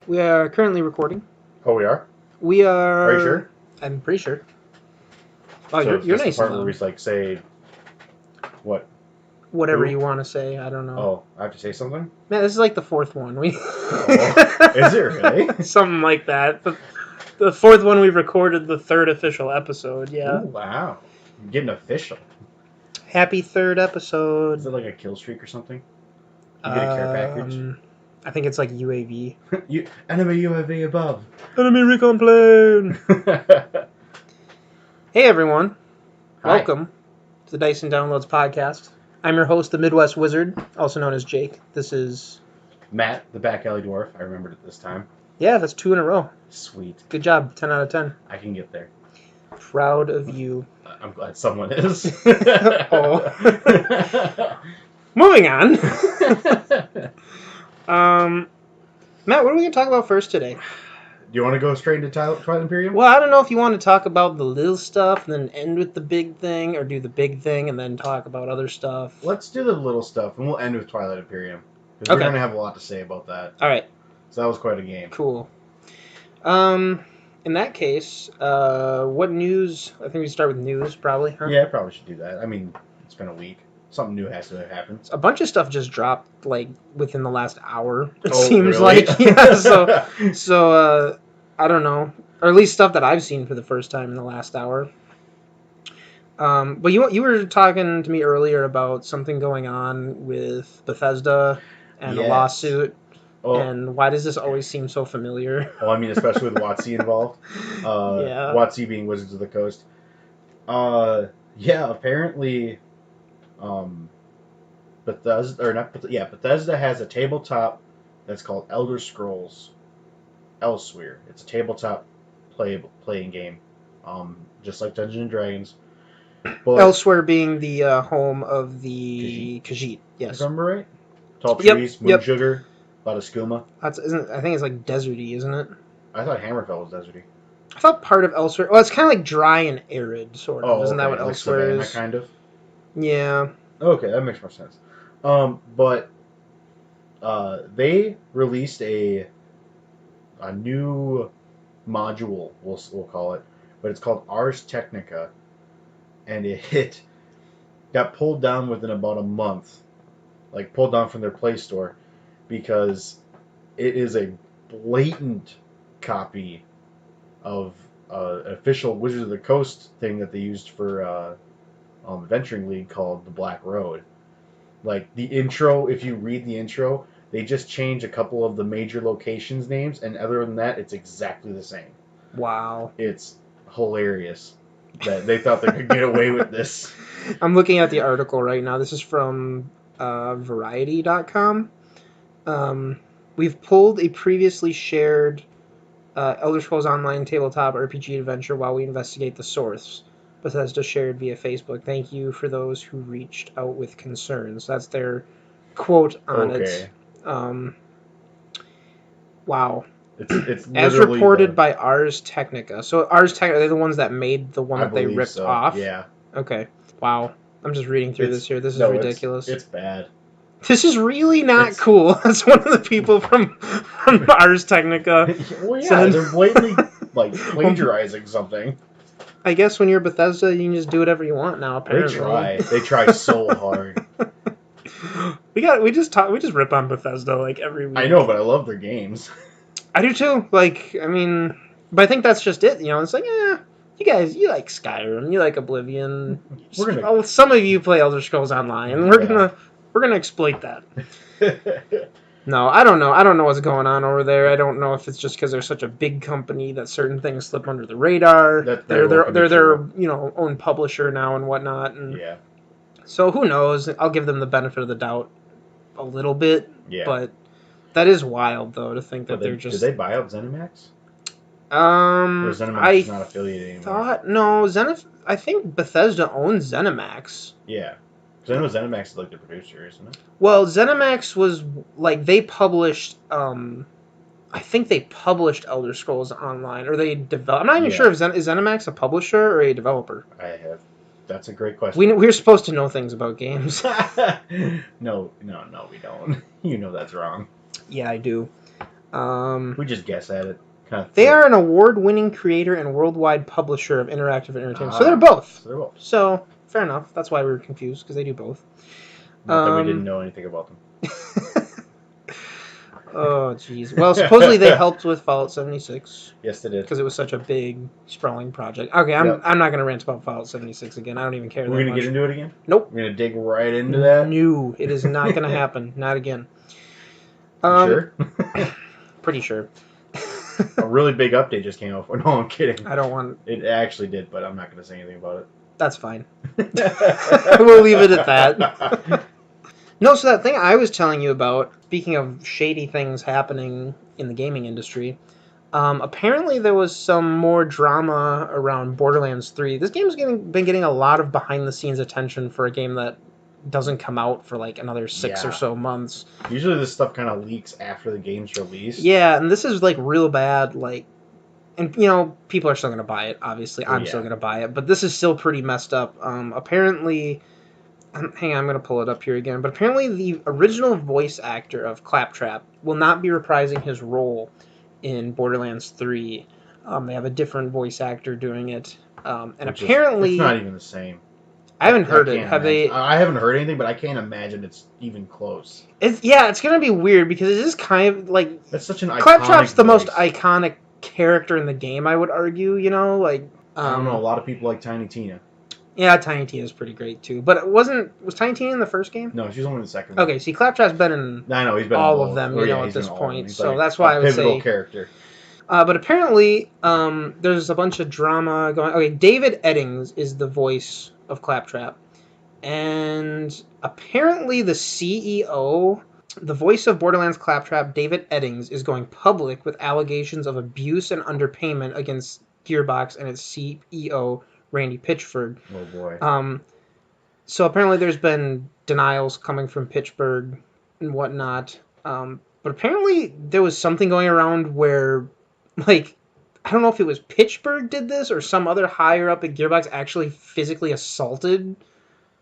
We are currently recording. Oh, we are? We are... Are you sure? I'm pretty sure. Oh, so you're nice the part and where we loud. say, what? Whatever Who? you want to say, I don't know. Oh, I have to say something? Man, this is like the fourth one. Oh, is it really? Something like that. The fourth one we've recorded, the third official episode, yeah. Ooh, wow. I'm getting official. Happy third episode. Is it like a kill streak or something? You get a care package? I think it's like UAV. Enemy UAV above. Enemy recon plane! Hey everyone. Hi. Welcome to the Dice and Downloads podcast. I'm your host, the Midwest Wizard, also known as Jake. This is... Matt, the back alley dwarf. I remembered it this time. Yeah, that's 2 in a row. Sweet. Good job. 10 out of 10. I can get there. Proud of you. I'm glad someone is. Oh. Moving on. Matt, what are we going to talk about first today? Do you want to go straight into Twilight Imperium? Well, I don't know if you want to talk about the little stuff and then end with the big thing, or do the big thing and then talk about other stuff. Let's do the little stuff, and we'll end with Twilight Imperium. Because we're going to have a lot to say about that. All right. So that was quite a game. Cool. In that case, what news? I think we start with news, probably, huh? Yeah, I probably should do that. I mean, it's been a week. Something new has to have happened. A bunch of stuff just dropped, like, within the last hour, it Oh, seems really? like. Yeah, so I don't know. Or at least stuff that I've seen for the first time in the last hour. But you were talking to me earlier about something going on with Bethesda and a lawsuit. Oh. And why does this always seem so familiar? Well, I mean, especially with WotC involved. Yeah. WotC being Wizards of the Coast. Yeah, apparently, Bethesda has a tabletop that's called Elder Scrolls Elsewhere. It's a tabletop playing game, just like Dungeons and Dragons. But Elsewhere being the home of the Khajiit. Yes. Remember right? Tall Yep, trees, moon yep. sugar, a lot of skooma. I think it's like deserty, isn't it? I thought Hammerfell was deserty. I thought part of Elsewhere... Well, it's kind of like dry and arid, sort of. Oh, Isn't that what like Elsewhere Savannah, is? kind of? Yeah. Okay, that makes more sense. But they released a new module, we'll call it, but it's called Ars Technica, and it got pulled down within about a month, like pulled down from their Play Store, because it is a blatant copy of an official Wizards of the Coast thing that they used for Adventuring League called The Black Road. Like, the intro, if you read the intro, they just change a couple of the major locations names, and other than that, it's exactly the same. Wow. It's hilarious that they thought they could get away with this. I'm looking at the article right now. This is from Variety.com. We've pulled a previously shared Elder Scrolls Online tabletop RPG adventure while we investigate the source. Bethesda shared via Facebook. Thank you for those who reached out with concerns. That's their quote on it. Wow. It's as reported by Ars Technica. So Ars Technica, they're the ones that made the one that they ripped off? Yeah. Okay. Wow. I'm just reading through this here. This is ridiculous. It's bad. This is really not cool. That's one of the people from Ars Technica. Well, yeah, they're blatantly like plagiarizing something. I guess when you're Bethesda, you can just do whatever you want now. Apparently, They try so hard. We just rip on Bethesda like every week. I know, but I love their games. I do too. Like, I mean, but I think that's just it. You know, it's like, you guys, you like Skyrim, you like Oblivion. Some of you play Elder Scrolls Online. We're gonna exploit that. No, I don't know. I don't know what's going on over there. I don't know if it's just because they're such a big company that certain things slip under the radar. They're their own publisher now and whatnot. And yeah. So who knows? I'll give them the benefit of the doubt a little bit. Yeah. But that is wild, though, to think that they're just. Did they buy out ZeniMax? Or ZeniMax is not affiliated anymore. I think Bethesda owns ZeniMax. Yeah. Because I know ZeniMax is like the producer, isn't it? Well, ZeniMax was like they published. I think they published Elder Scrolls Online, or they developed. I'm not even sure if is ZeniMax a publisher or a developer. That's a great question. We're supposed to know things about games. No, we don't. You know that's wrong. Yeah, I do. We just guess at it. They are an award-winning creator and worldwide publisher of interactive entertainment. So they're both. So, fair enough. That's why we were confused, because they do both. Not that we didn't know anything about them. Oh, jeez. Well, supposedly they helped with Fallout 76. Yes, they did. Because it was such a big, sprawling project. Okay, I'm not going to rant about Fallout 76 again. I don't even care that much. We're going to get into it again? Nope. We're going to dig right into that? No, it is not going to happen. Not again. Sure? Pretty sure. A really big update just came out. No, I'm kidding. I don't want... It actually did, but I'm not going to say anything about it. That's fine. We'll leave it at that. No, so that thing I was telling you about, speaking of shady things happening in the gaming industry, apparently there was some more drama around Borderlands 3. This game's been getting a lot of behind-the-scenes attention for a game that doesn't come out for like another 6 or so months. Usually this stuff kind of leaks after the game's released. Yeah, and this is like real bad, like, and you know, people are still going to buy it, obviously. I'm still going to buy it, but this is still pretty messed up. Apparently... Hang on, I'm going to pull it up here again. But apparently the original voice actor of Claptrap will not be reprising his role in Borderlands 3. They have a different voice actor doing it. And apparently... It's not even the same. I haven't heard it. I haven't heard anything, but I can't imagine it's even close. It's going to be weird because it is kind of like... That's such an iconic Claptrap's the voice. most iconic character in the game, I would argue, you know? Like, I don't know, a lot of people like Tiny Tina. Yeah, Tiny Tina's pretty great too. But was Tiny Tina in the first game? No, she was only in the second one. Okay, see, Claptrap's been in he's been all of them, at this point. So that's why I would say... pivotal character. But apparently, there's a bunch of drama going... Okay, David Eddings is the voice of Claptrap. And apparently the CEO, the voice of Borderlands Claptrap, David Eddings, is going public with allegations of abuse and underpayment against Gearbox and its CEO... Randy Pitchford. Oh boy. So apparently there's been denials coming from Pitchford and whatnot. But apparently there was something going around where, like, I don't know if it was Pitchford did this or some other higher up at Gearbox actually physically assaulted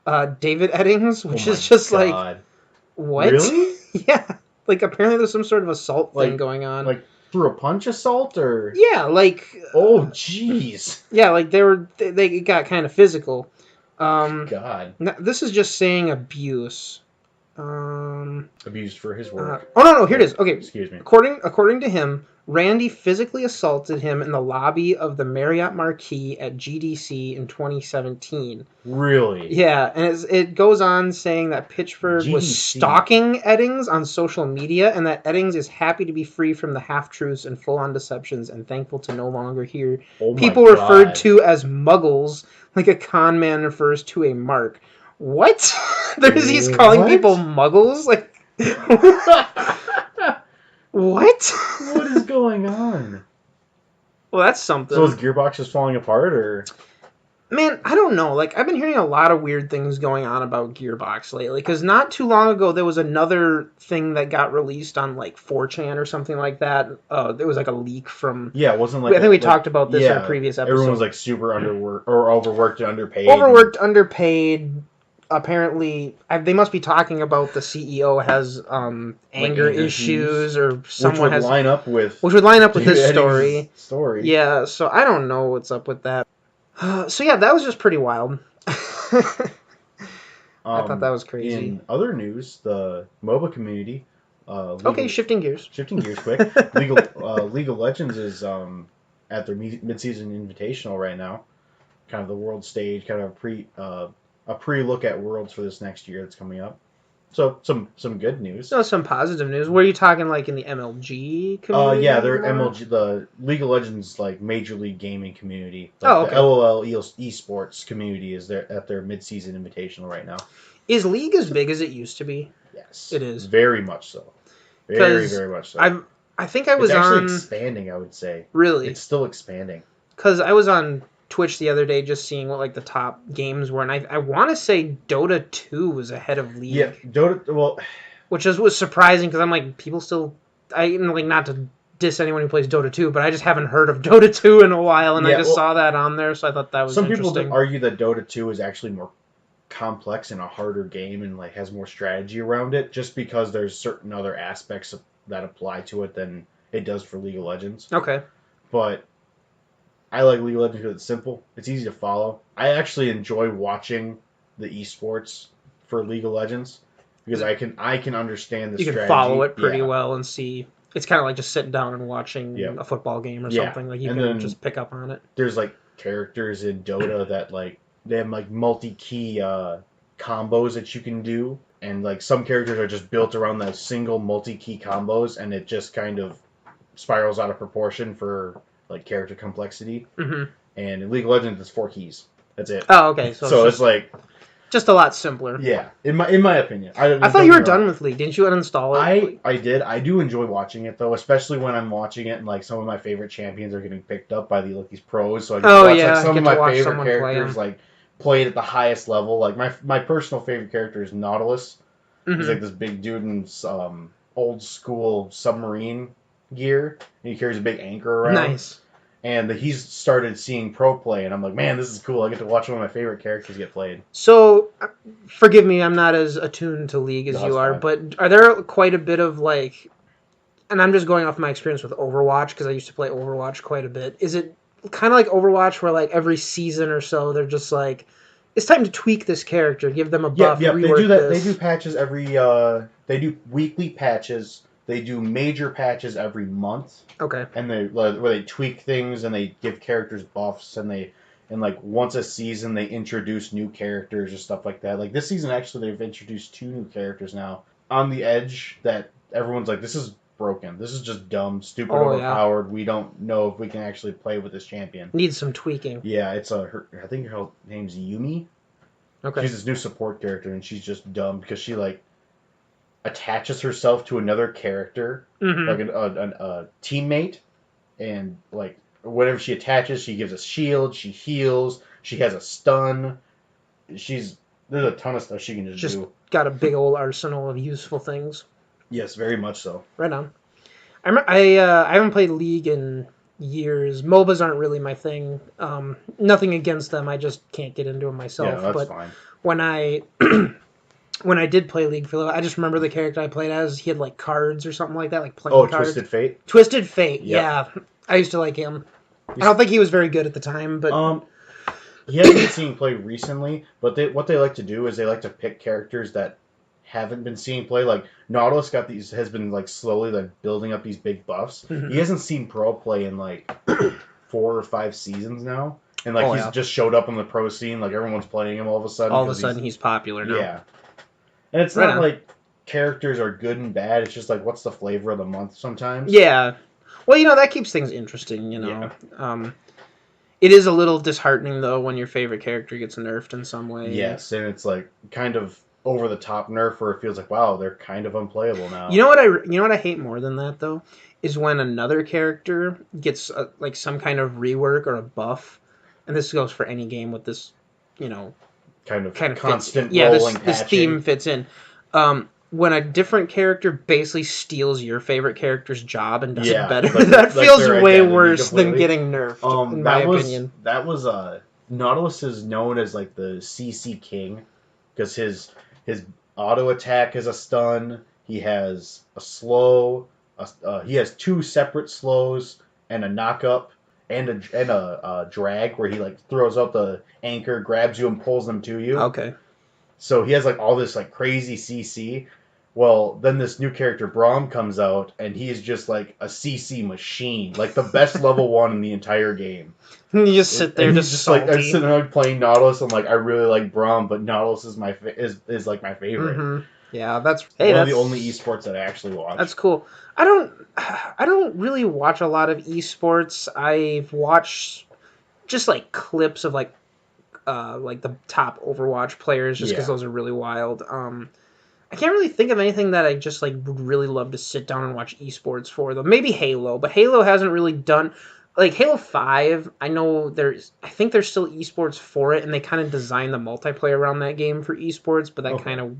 David Eddings, which is just like, what? Really? Yeah. Like apparently there's some sort of assault thing going on. Like through a punch assault or? Yeah, like... Oh, jeez. Yeah, like they got kind of physical. God. This is just saying abuse. Abused for his work. No, here it is. Okay. Excuse me. According to him, Randy physically assaulted him in the lobby of the Marriott Marquis at GDC in 2017. Really? Yeah, and it goes on saying that Pitchford was stalking Eddings on social media and that Eddings is happy to be free from the half-truths and full-on deceptions and thankful to no longer hear people referred to as muggles like a con man refers to a mark. What? He's calling people muggles? Like... What? What is going on? Well, that's something. So is Gearbox just falling apart, or? Man, I don't know. Like, I've been hearing a lot of weird things going on about Gearbox lately. Because not too long ago, there was another thing that got released on, like, 4chan or something like that. There was, like, a leak from... Yeah, it wasn't like... I think we talked about this in a previous episode. Everyone was, like, super overworked and underpaid. Underpaid. Apparently, they must be talking about the CEO has anger issues or someone which would line up with his story. Story. Yeah, so I don't know what's up with that. So yeah, that was just pretty wild. I thought that was crazy. In other news, the MOBA community. Shifting gears. Shifting gears quick. League of Legends is at their mid-season invitational right now. Kind of the world stage, kind of a pre-look at Worlds for this next year that's coming up. So some good news. So some positive news. Were you talking like in the MLG community? Yeah, they're MLG, the League of Legends like Major League Gaming community. Okay. The LOL esports community is at their mid-season invitational right now. Is League as big as it used to be? Yes. It is. Very much so. Very, very much so. I think I was it's actually expanding, I would say. Really? It's still expanding. Because I was on Twitch the other day just seeing what like the top games were, and I want to say Dota 2 was ahead of League. Yeah, Dota, well... Which was surprising, because I'm like, people still... not to diss anyone who plays Dota 2, but I just haven't heard of Dota 2 in a while, and I just saw that on there, so I thought that was interesting. Some people argue that Dota 2 is actually more complex and a harder game, and like has more strategy around it, just because there's certain other aspects that apply to it than it does for League of Legends. Okay. But I like League of Legends because it's simple. It's easy to follow. I actually enjoy watching the esports for League of Legends because I can understand the strategy. You can follow it pretty well and see. It's kind of like just sitting down and watching a football game or something. Like you can just pick up on it. There's like characters in Dota that like they have like multi-key combos that you can do, and like some characters are just built around those single multi-key combos, and it just kind of spirals out of proportion for like character complexity. And in League of Legends, it's 4 keys. That's it. Oh, okay. So it's like just a lot simpler. Yeah, in my opinion. I thought you were done with League. Didn't you uninstall it? I did. I do enjoy watching it though, especially when I'm watching it and like some of my favorite champions are getting picked up by these pros. So I get to watch like some of my favorite characters like played at the highest level. Like my personal favorite character is Nautilus. He's like this big dude in old school submarine gear, and he carries a big anchor around. Nice. And he's started seeing pro play, and I'm like, man, this is cool. I get to watch one of my favorite characters get played. So, forgive me, I'm not as attuned to League as you are, but are there quite a bit of, like... And I'm just going off my experience with Overwatch, because I used to play Overwatch quite a bit. Is it kind of like Overwatch, where, like, every season or so, they're just like, it's time to tweak this character, give them a buff, rework they do that. this. They do patches every... they do weekly patches. They do major patches every month. Okay. And where they tweak things and they give characters buffs and like once a season they introduce new characters or stuff like that. Like this season actually they've introduced 2 new characters now on the edge that everyone's like, this is broken. This is just dumb, stupid, overpowered. Yeah. We don't know if we can actually play with this champion. Needs some tweaking. Yeah, it's I think her name's Yumi. Okay. She's this new support character and she's just dumb because she like attaches herself to another character, like a teammate, and like whenever she attaches, she gives a shield, she heals, she has a stun. There's a ton of stuff she can just do. Got a big old arsenal of useful things. Yes, very much so. Right on. I haven't played League in years. MOBAs aren't really my thing. Nothing against them, I just can't get into them myself. Yeah, that's fine. When I did play League for a little, I just remember the character I played as. He had like cards or something like that, like playing cards. Twisted Fate? Twisted Fate, yeah. I used to like him. I don't think he was very good at the time, but... He hasn't been seen play recently, but what they like to do is they like to pick characters that haven't been seen play. Like, Nautilus has been like slowly like building up these big buffs. He hasn't seen pro play in like 4 or 5 seasons now. And like he's just showed up on the pro scene, like everyone's playing him all of a sudden. All of a sudden he's popular now. Yeah. And it's not like characters are good and bad. It's just like, what's the flavor of the month sometimes? Yeah. Well, that keeps things interesting, Yeah. It is a little disheartening, though, when your favorite character gets nerfed in some way. Yes, and it's like kind of over-the-top nerf where it feels like, wow, they're kind of unplayable now. You know what I hate more than that, though? Is when another character gets, like, some kind of rework or a buff. And this goes for any game with this, kind of constant rolling patching. This theme fits in. When a different character basically steals your favorite character's job and does it better, that feels way worse than getting nerfed, in my opinion. That was Nautilus is known as like the CC King because his auto attack is a stun. He has a slow. He has 2 separate slows and a knock up. And a drag where he like throws out the anchor, grabs you, and pulls them to you. Okay. So he has like all this like crazy CC. Well, then this new character Braum comes out, and he is just like a CC machine, like the best level 1 in the entire game. You just sit there, just like I'm sitting there playing Nautilus. I'm like, I really like Braum, but Nautilus is is like my favorite. Mm-hmm. Yeah, that's one of the only esports that I actually watch. That's cool. I don't really watch a lot of esports. I've watched just like clips of like the top Overwatch players, just because those are really wild. I can't really think of anything that I just like would really love to sit down and watch esports for, though. Maybe Halo, but Halo hasn't really done like Halo 5. I think there's still esports for it, and they kind of designed the multiplayer around that game for esports, but that kind of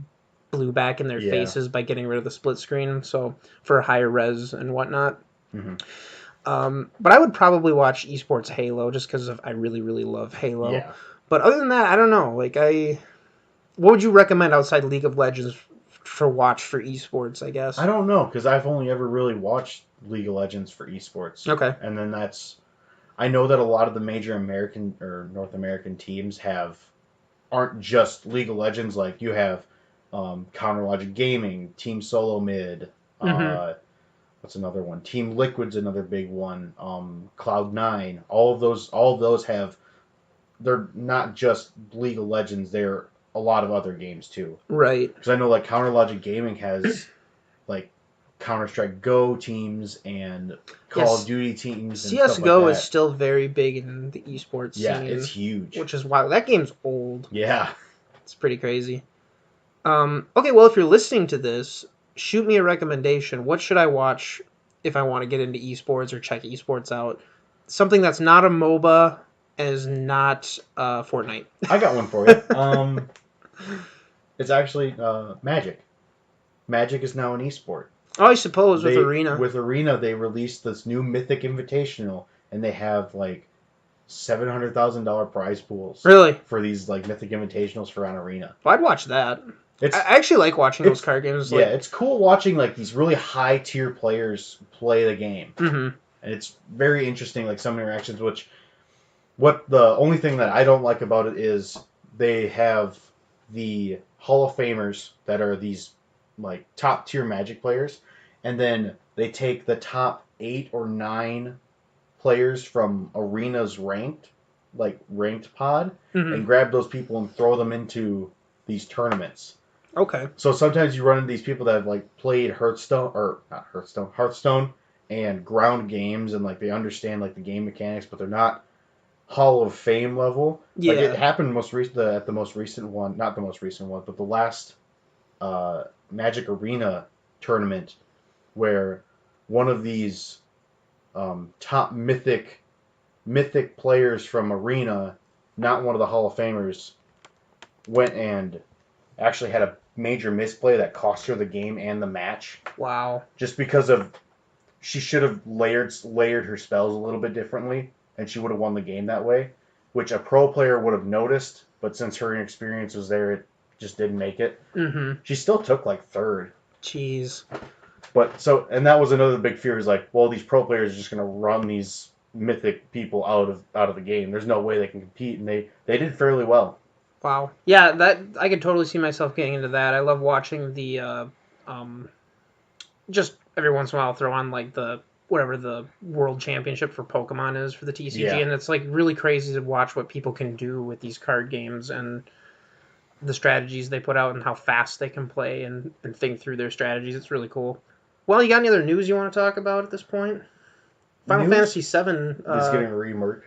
blew back in their faces by getting rid of the split screen, so for higher res and whatnot. But I would probably watch esports Halo just because I really, really love Halo. Yeah. But other than that, I don't know. Like what would you recommend outside League of Legends for esports, I guess? I don't know, because I've only ever really watched League of Legends for esports. Okay. And then I know that a lot of the major American or North American teams aren't just League of Legends. Like you have Counter Logic Gaming, Team Solo Mid. What's another one? Team Liquid's another big one. Cloud9. All of those have. They're not just League of Legends. They're a lot of other games too. Right. Because I know like Counter Logic Gaming has like Counter-Strike Go teams and Call of Duty teams. And CS:GO like is still very big in the esports scene. Yeah, it's huge. Which is why that game's old. Yeah. It's pretty crazy. Okay, well, if you're listening to this, shoot me a recommendation. What should I watch if I want to get into esports or check esports out? Something that's not a MOBA and is not Fortnite. I got one for you. It's actually Magic. Magic is now an esport. Oh, I suppose with Arena. With Arena, they released this new Mythic Invitational, and they have like $700,000 prize pools. Really? For these like Mythic Invitationals for on Arena. Well, I'd watch that. I actually like watching those card games. Yeah, it's cool watching like these really high tier players play the game, and it's very interesting. Like some interactions, the only thing that I don't like about it is they have the Hall of Famers that are these like top tier Magic players, and then they take the top 8 or 9 players from Arena's ranked pod, and grab those people and throw them into these tournaments. Okay. So sometimes you run into these people that have like played Hearthstone and ground games, and like they understand like the game mechanics, but they're not Hall of Fame level. Yeah. Like it happened at the most recent one, not the most recent one, but the last Magic Arena tournament, where one of these top mythic players from Arena, not one of the Hall of Famers, went and actually had a major misplay that cost her the game and the match. Wow. Just because she should have layered her spells a little bit differently, and she would have won the game that way, which a pro player would have noticed, but since her inexperience was there, it just didn't make it. She still took like 3rd. Jeez. And that was another big fear, is like, well, these pro players are just going to run these mythic people out of the game. There's no way they can compete, and they did fairly well. Wow. Yeah, that I could totally see myself getting into that. I love watching the just every once in a while throw on like the whatever the world championship for Pokemon is for the TCG, and it's like really crazy to watch what people can do with these card games and the strategies they put out and how fast they can play and think through their strategies. It's really cool. Well, you got any other news you want to talk about at this point? Final Fantasy VII is getting a rework.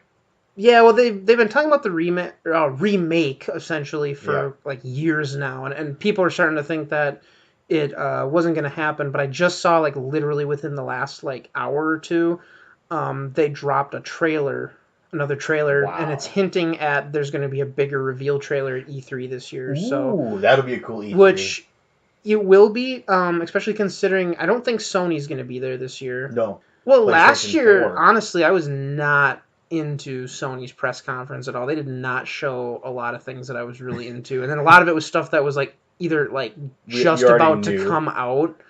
Yeah, well, they've been talking about the remake essentially for like years now, and people are starting to think that it wasn't going to happen. But I just saw like literally within the last like hour or two, they dropped another trailer, and it's hinting at there's going to be a bigger reveal trailer at E3 this year. Ooh, so that'll be a cool E3. Which it will be, especially considering I don't think Sony's going to be there this year. No. Well, last year, honestly, I was not into Sony's press conference at all. They did not show a lot of things that I was really into, and then a lot of it was stuff that was like either like just about to come out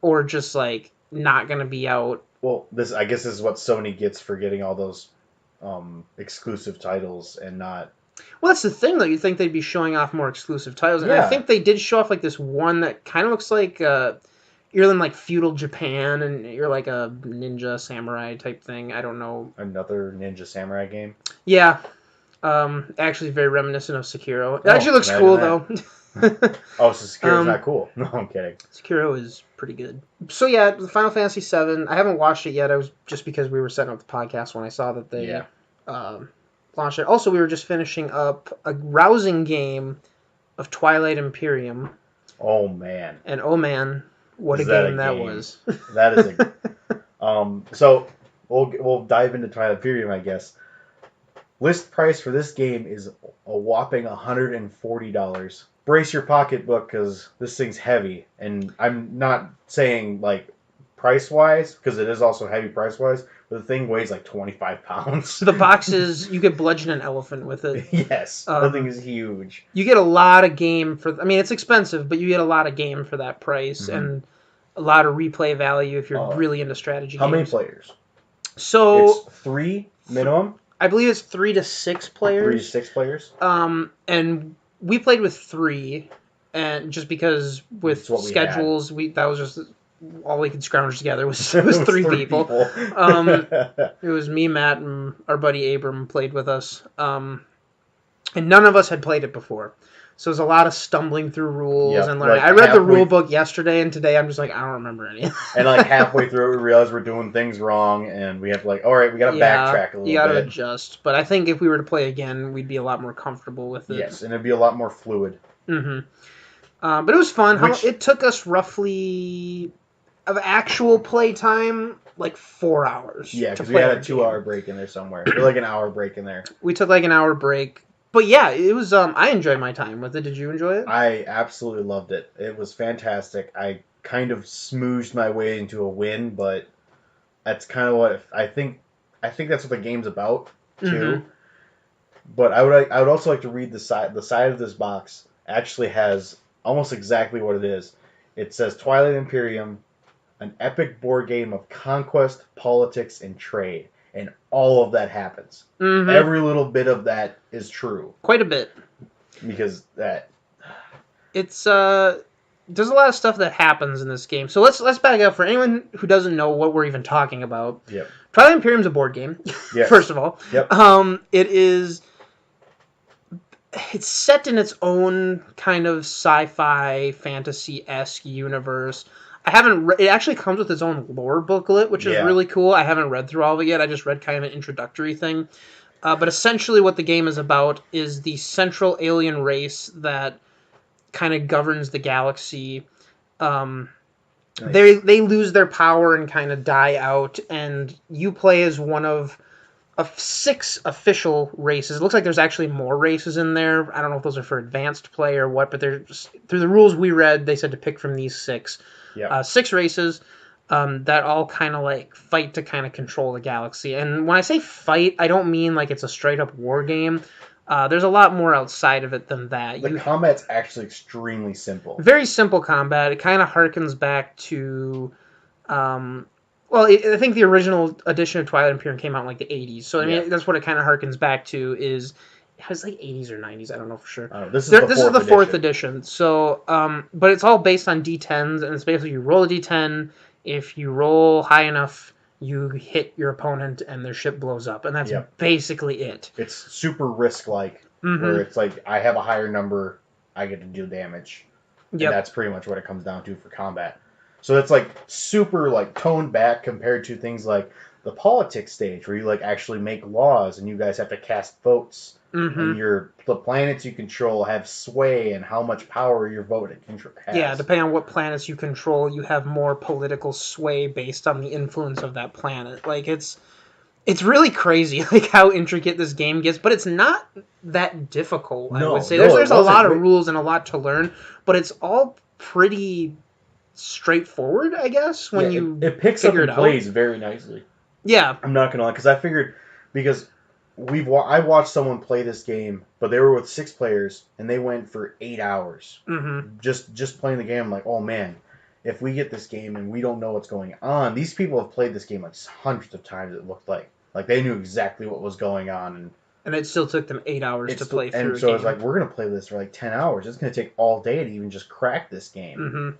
or just like not going to be out. Well, I guess this is what Sony gets for getting all those exclusive titles and not. Well, that's the thing, though. You'd think they'd be showing off more exclusive titles, and I think they did show off like this one that kind of looks like you're in like feudal Japan, and you're like a ninja samurai type thing. I don't know. Another ninja samurai game? Yeah. Actually very reminiscent of Sekiro. It actually looks cool, though. Oh, so Sekiro's not cool? No, I'm kidding. Sekiro is pretty good. So yeah, the Final Fantasy VII, I haven't watched it yet. I was just because we were setting up the podcast when I saw that they launched it. Also, we were just finishing up a rousing game of Twilight Imperium. Oh, man. And oh, man. What a game that was. That is a... so, we'll dive into Twilight Imperium, I guess. List price for this game is a whopping $140. Brace your pocketbook, because this thing's heavy. And I'm not saying, like, price-wise, because it is also heavy price-wise, but the thing weighs like 25 pounds. The box is... You could bludgeon an elephant with it. Yes. The thing is huge. You get a lot of game for... I mean, it's expensive, but you get a lot of game for that price. Mm-hmm. a lot of replay value if you're really into strategy How games. many players? So it's 3 minimum? I believe it's 3 to 6 players. 3 to 6 players? And we played with 3, and just because with schedules, that was just all we could scrounge together was 3 people. It was me, Matt, and our buddy Abram played with us. And none of us had played it before. So it was a lot of stumbling through rules and learning. Like I read the rule book yesterday, and today I'm just like, I don't remember any. And like halfway through, we realize we're doing things wrong, and we have to all right, we got to backtrack a little bit. You got to adjust. But I think if we were to play again, we'd be a lot more comfortable with it. Yes, and it'd be a lot more fluid. Mm-hmm. But it was fun. It took us roughly of actual play time, like 4 hours. Yeah, because we had a 2-hour break in there somewhere. Or like an hour break in there. We took like an hour break. But yeah, it was. I enjoyed my time with it. Did you enjoy it? I absolutely loved it. It was fantastic. I kind of smooshed my way into a win, but that's kind of what I think. I think that's what the game's about too. Mm-hmm. But I would also like to read the side. The side of this box actually has almost exactly what it is. It says Twilight Imperium, an epic board game of conquest, politics, and trade. And all of that happens. Mm-hmm. Every little bit of that is true. Quite a bit. Because that... It's, there's a lot of stuff that happens in this game. So let's back up for anyone who doesn't know what we're even talking about. Yep. Twilight Imperium's a board game, yes. First of all. Yep. It's set in its own kind of sci-fi, fantasy-esque universe. It actually comes with its own lore booklet, which is really cool. I haven't read through all of it yet. I just read kind of an introductory thing. But essentially what the game is about is the central alien race that kind of governs the galaxy. Nice. They lose their power and kind of die out, and you play as one of 6 official races. It looks like there's actually more races in there. I don't know if those are for advanced play or what, but they're just, through the rules we read, they said to pick from these 6. Yep. 6 races that all kind of like fight to kind of control the galaxy. And when I say fight, I don't mean like it's a straight up war game. There's a lot more outside of it than that. The combat's actually extremely simple. Very simple combat. It kind of harkens back to... I think the original edition of Twilight Imperium came out in like the 80s. So, I mean, that's what it kind of harkens back to is... It was like 80s or 90s. I don't know for sure. This is the 4th edition. So, but it's all based on D10s, and it's basically you roll a D10. If you roll high enough, you hit your opponent, and their ship blows up, and that's basically it. It's super risk-like, where it's like I have a higher number, I get to deal damage, and that's pretty much what it comes down to for combat. So it's like super like toned back compared to things like the politics stage, where you like actually make laws, and you guys have to cast votes. And the planets you control have sway and how much power your vote has. Yeah, depending on what planets you control, you have more political sway based on the influence of that planet. Like it's really crazy, like how intricate this game gets, but it's not that difficult. I would say there's a lot of rules and a lot to learn, but it's all pretty straightforward, I guess. When it picks up and plays very nicely. Yeah, I'm not gonna lie, because I figured I watched someone play this game, but they were with 6 players, and they went for 8 hours. Just playing the game. I'm like, oh man, if we get this game and we don't know what's going on, these people have played this game like hundreds of times, it looked like they knew exactly what was going on. And it still took them 8 hours to play through a game. And so I was like, we're going to play this for like 10 hours. It's going to take all day to even just crack this game.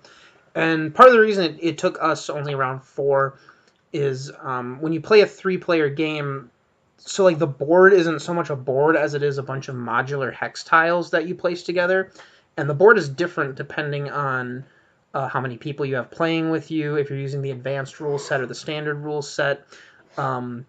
And part of the reason it took us only around 4 is when you play a 3-player game... So, like, the board isn't so much a board as it is a bunch of modular hex tiles that you place together. And the board is different depending on how many people you have playing with you, if you're using the advanced rule set or the standard rule set. All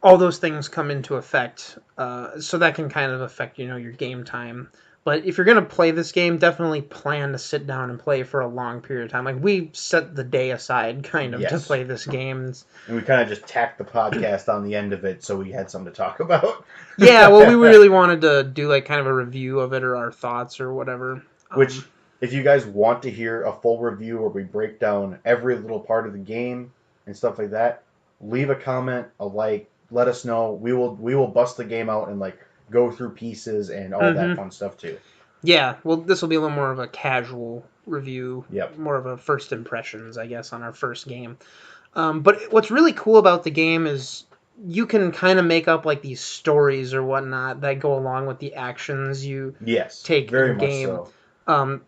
those things come into effect. So that can kind of affect, your game time. But if you're going to play this game, definitely plan to sit down and play for a long period of time. Like, we set the day aside, kind of, to play this game. And we kind of just tacked the podcast on the end of it, so we had something to talk about. Yeah, well, we really wanted to do, like, kind of a review of it or our thoughts or whatever. Which, if you guys want to hear a full review where we break down every little part of the game and stuff like that, leave a comment, a like, let us know. We will bust the game out and, like, go through pieces and all that fun stuff too. Yeah, well, this will be a little more of a casual review. Yep. More of a first impressions, I guess, on our first game. But what's really cool about the game is you can kind of make up like these stories or whatnot that go along with the actions you take very in much game. So.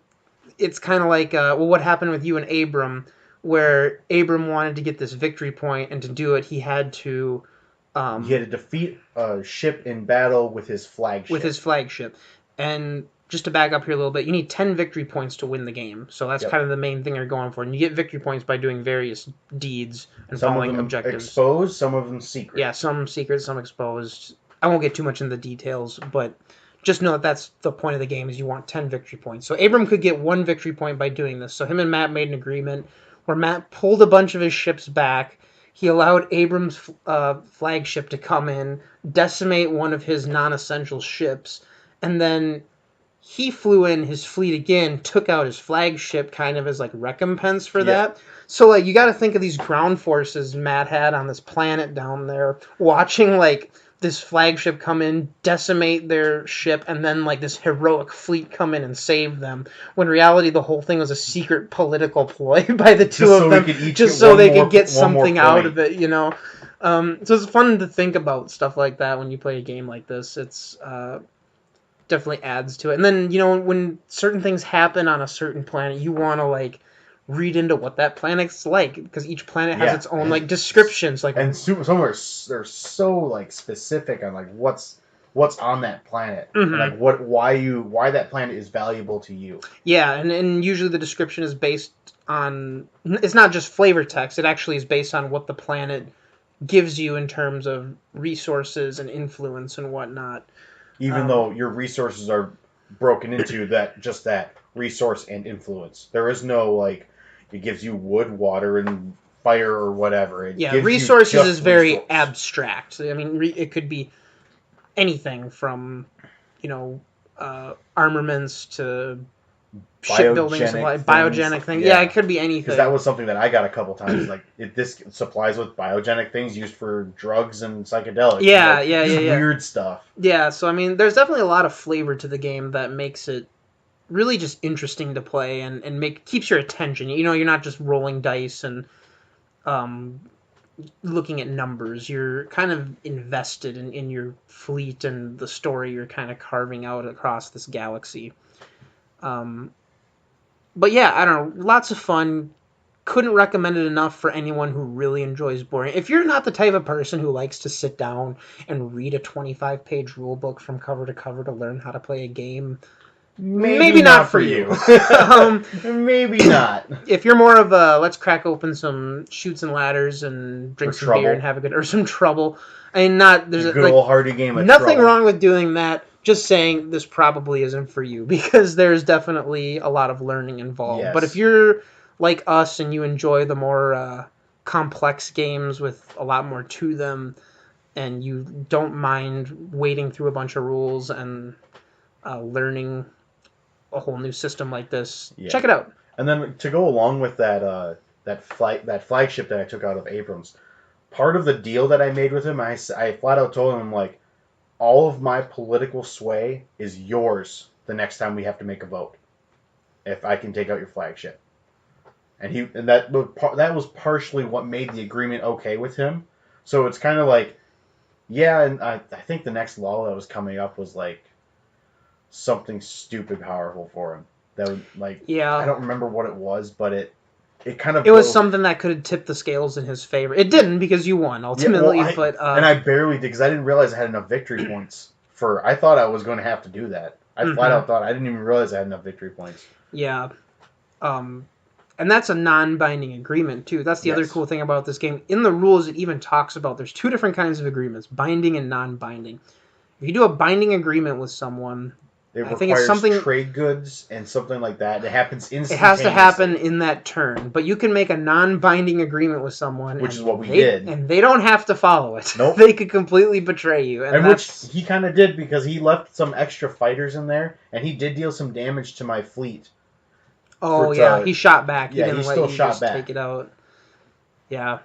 It's kind of like what happened with you and Abram, where Abram wanted to get this victory point, and to do it, he had to defeat a ship in battle with his flagship. And just to back up here a little bit, you need 10 victory points to win the game. So that's kind of the main thing you're going for. And you get victory points by doing various deeds and following objectives. Some exposed, some of them secret. Yeah, some secret, some exposed. I won't get too much into the details, but just know that that's the point of the game, is you want 10 victory points. So Abram could get 1 victory point by doing this. So him and Matt made an agreement where Matt pulled a bunch of his ships back. He allowed Abram's flagship to come in, decimate one of his non-essential ships, and then he flew in his fleet again, took out his flagship kind of as like recompense for that. So like you got to think of these ground forces Matt had on this planet down there, watching like this flagship come in, decimate their ship, and then like this heroic fleet come in and save them. When in reality, the whole thing was a secret political ploy by the two of them, just so they could get something out of it, you know. So it's fun to think about stuff like that when you play a game like this. It's definitely adds to it. And then, you know, when certain things happen on a certain planet, you want to like read into what that planet's like, because each planet has its own like descriptions, like, and some are they're so like specific on like what's on that planet, and like why that planet is valuable to you. Yeah, and usually the description is based on, it's not just flavor text, it actually is based on what the planet gives you in terms of resources and influence and whatnot. Even though your resources are broken into that resource and influence, there is no like, it gives you wood, water, and fire or whatever. Resources is very abstract. I mean, it could be anything from, you know, armaments to shipbuilding supply, biogenic things. Yeah, it could be anything. Because that was something that I got a couple times. Like, this supplies with biogenic things used for drugs and psychedelics. Yeah, weird stuff. Yeah, so I mean, there's definitely a lot of flavor to the game that makes it really just interesting to play and keeps your attention. You know, you're not just rolling dice and looking at numbers. You're kind of invested in your fleet and the story you're kind of carving out across this galaxy. But yeah, I don't know, lots of fun. Couldn't recommend it enough for anyone who really enjoys boring. If you're not the type of person who likes to sit down and read a 25-page rule book from cover to cover to learn how to play a game, maybe not for you. Maybe not. If you're more of a let's crack open some chutes and ladders and drink some beer and have a good, or some trouble. I mean, there's a good old hearty game of nothing wrong with doing that. Just saying this probably isn't for you, because there's definitely a lot of learning involved. Yes. But if you're like us and you enjoy the more complex games with a lot more to them, and you don't mind wading through a bunch of rules and learning a whole new system like this, check it out. And then to go along with that flagship that I took out of Abrams, part of the deal that I made with him, I flat out told him, like, all of my political sway is yours the next time we have to make a vote, if I can take out your flagship. And that was partially what made the agreement okay with him. So it's kind of like, yeah, and I think the next law that was coming up was like something stupid powerful for him. That would, like, I don't remember what it was, but it was something that could have tipped the scales in his favor. It didn't, because you won ultimately, and I barely did, because I didn't realize I had enough victory points I thought I was going to have to do that. I flat out thought I didn't even realize I had enough victory points. Yeah, and that's a non-binding agreement too. That's the other cool thing about this game. In the rules, it even talks about there's 2 different kinds of agreements: binding and non-binding. If you do a binding agreement with someone, I think it's something trade goods and something like that. It happens instantaneously. It has to happen in that turn, but you can make a non-binding agreement with someone, which is what we did, and they don't have to follow it. Nope. They could completely betray you, and which he kind of did, because he left some extra fighters in there, and he did deal some damage to my fleet. Oh yeah, he shot back. He didn't let you just take it out. Yeah.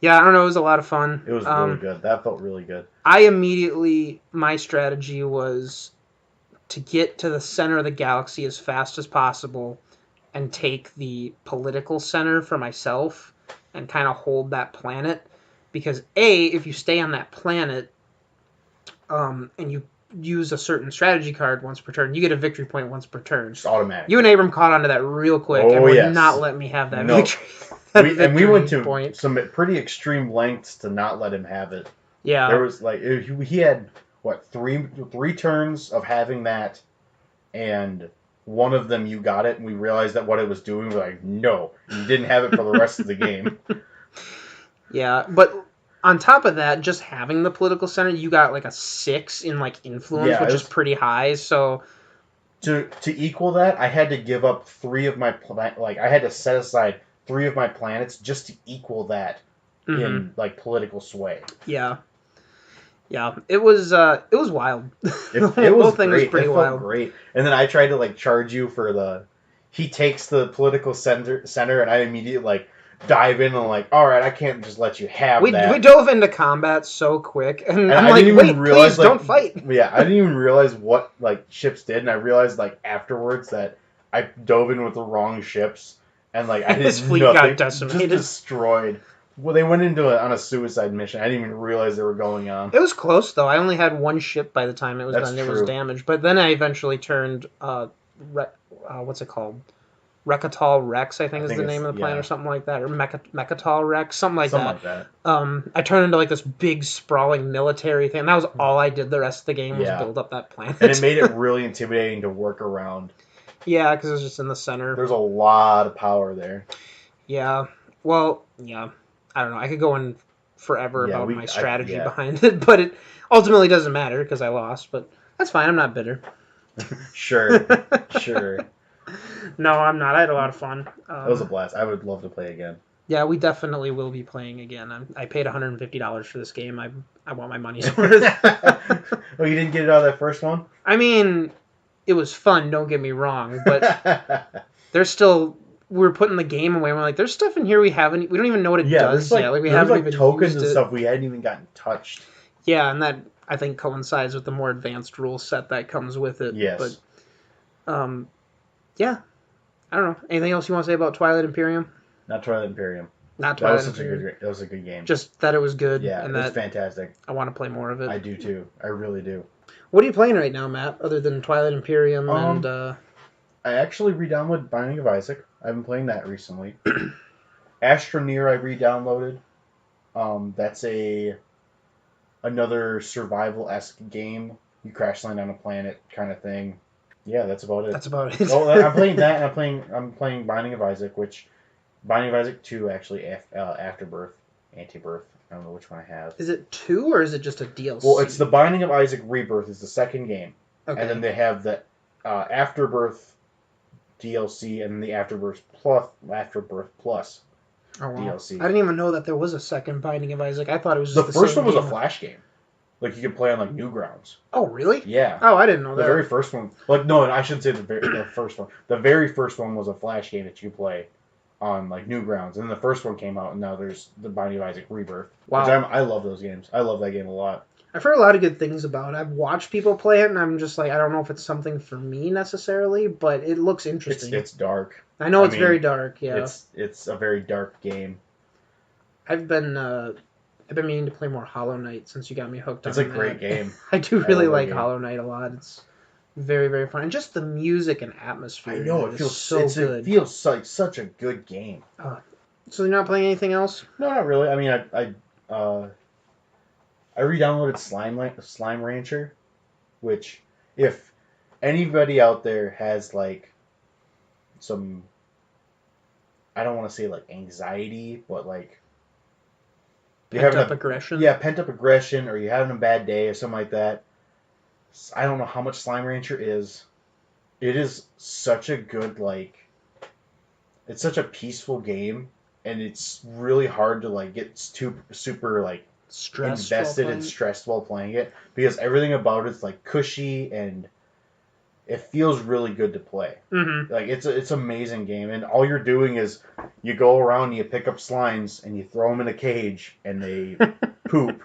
Yeah, I don't know. It was a lot of fun. It was really good. That felt really good. My strategy was to get to the center of the galaxy as fast as possible and take the political center for myself and kind of hold that planet. Because if you stay on that planet, and you use a certain strategy card once per turn, you get a victory point once per turn. It's automatic. You and Abram caught onto that real quick and would not let me have that victory. And we went to some pretty extreme lengths to not let him have it. Yeah. There was he had three turns of having that, and one of them you got it, and we realized that what it was doing. We're like, no, you didn't have it for the rest of the game. Yeah, but on top of that, just having the political center, you got like a 6 in like influence, which is pretty high. So to equal that, I had to give up 3 of my I had to set aside 3 of my planets just to equal that in like political sway. Yeah. Yeah, it was wild. It was whole thing great. Was pretty wild. Great. And then I tried to like charge you for he takes the political center, and I immediately like dive in and like, all right, I can't just let you have that. We dove into combat so quick, and I'm like, wait, please don't fight. Yeah, I didn't even realize what like ships did, and I realized like afterwards that I dove in with the wrong ships, and like I did his fleet got decimated, just destroyed. Well, they went on a suicide mission. I didn't even realize they were going on. It was close though. I only had 1 ship by the time it was done. True. It was damaged, but then I eventually turned what's it called? Recatol Rex, I think is the name of the planet, or something like that, or Mechatol Rex, something like that. I turned into like this big sprawling military thing. And that was all I did the rest of the game was build up that planet. And it made it really intimidating to work around. Yeah, because it was just in the center. There's a lot of power there. Yeah. Well, yeah. I don't know. I could go on forever about my strategy behind it, but it ultimately doesn't matter because I lost. But that's fine. I'm not bitter. Sure. No, I'm not. I had a lot of fun. It was a blast. I would love to play again. Yeah, we definitely will be playing again. I paid $150 for this game. I want my money's worth. Well, you didn't get it out of that first one? I mean, it was fun, don't get me wrong, but there's still... We're putting the game away, and we're like, there's stuff in here we don't even know what it does yet. Like, we haven't even tokens used and stuff we hadn't even gotten touched. Yeah, and that, I think, coincides with the more advanced rule set that comes with it. Yes. But, yeah. I don't know. Anything else you want to say about Twilight Imperium? Not Twilight Imperium. Not Twilight Imperium. That was a good game. Just that it was good. Yeah, and it was fantastic. I want to play more of it. I do, too. I really do. What are you playing right now, Matt, other than Twilight Imperium and... I actually re-downloaded Binding of Isaac. I've been playing that recently. Astroneer I re-downloaded. That's another survival-esque game. You crash land on a planet kind of thing. Yeah, that's about it. That's about it. I'm playing that, and I'm playing Binding of Isaac, which Binding of Isaac 2 actually Afterbirth, Antibirth. I don't know which one I have. Is it 2 or is it just a DLC? Well, it's the Binding of Isaac Rebirth is the second game, okay. And then they have the Afterbirth DLC and the Afterbirth Plus DLC. I didn't even know that there was a second Binding of Isaac. I thought it was just the first one was a Flash game. Like, you could play on, like, Newgrounds. Oh, really? Yeah. Oh, I didn't know that. The very first one... Like, no, I shouldn't say the first one. The very first one was a Flash game that you play on, like, Newgrounds. And then the first one came out, and now there's the Binding of Isaac Rebirth. Wow. Which I love those games. I love that game a lot. I've heard a lot of good things about it. I've watched people play it, and I'm just like, I don't know if it's something for me necessarily, but it looks interesting. It's dark. I know it's very dark, yeah. It's a very dark game. I've been meaning to play more Hollow Knight since you got me hooked on it. It's a great game. I do really like Hollow Knight a lot. It's very, very fun. And just the music and atmosphere. I know, it feels so good. It feels like such a good game. So you're not playing anything else? No, not really. I mean, I re-downloaded Slime Rancher, which, if anybody out there has, like, some, I don't want to say, like, anxiety, but, like, pent-up aggression? Yeah, pent-up aggression, or you're having a bad day or something like that. I don't know how much Slime Rancher is. It is such a good, like... It's such a peaceful game, and it's really hard to, like, get super, like, invested and stressed while playing it, because everything about it's, like, cushy, and it feels really good to play. Mm-hmm. Like, it's an amazing game, and all you're doing is you go around and you pick up slimes and you throw them in a cage and they poop.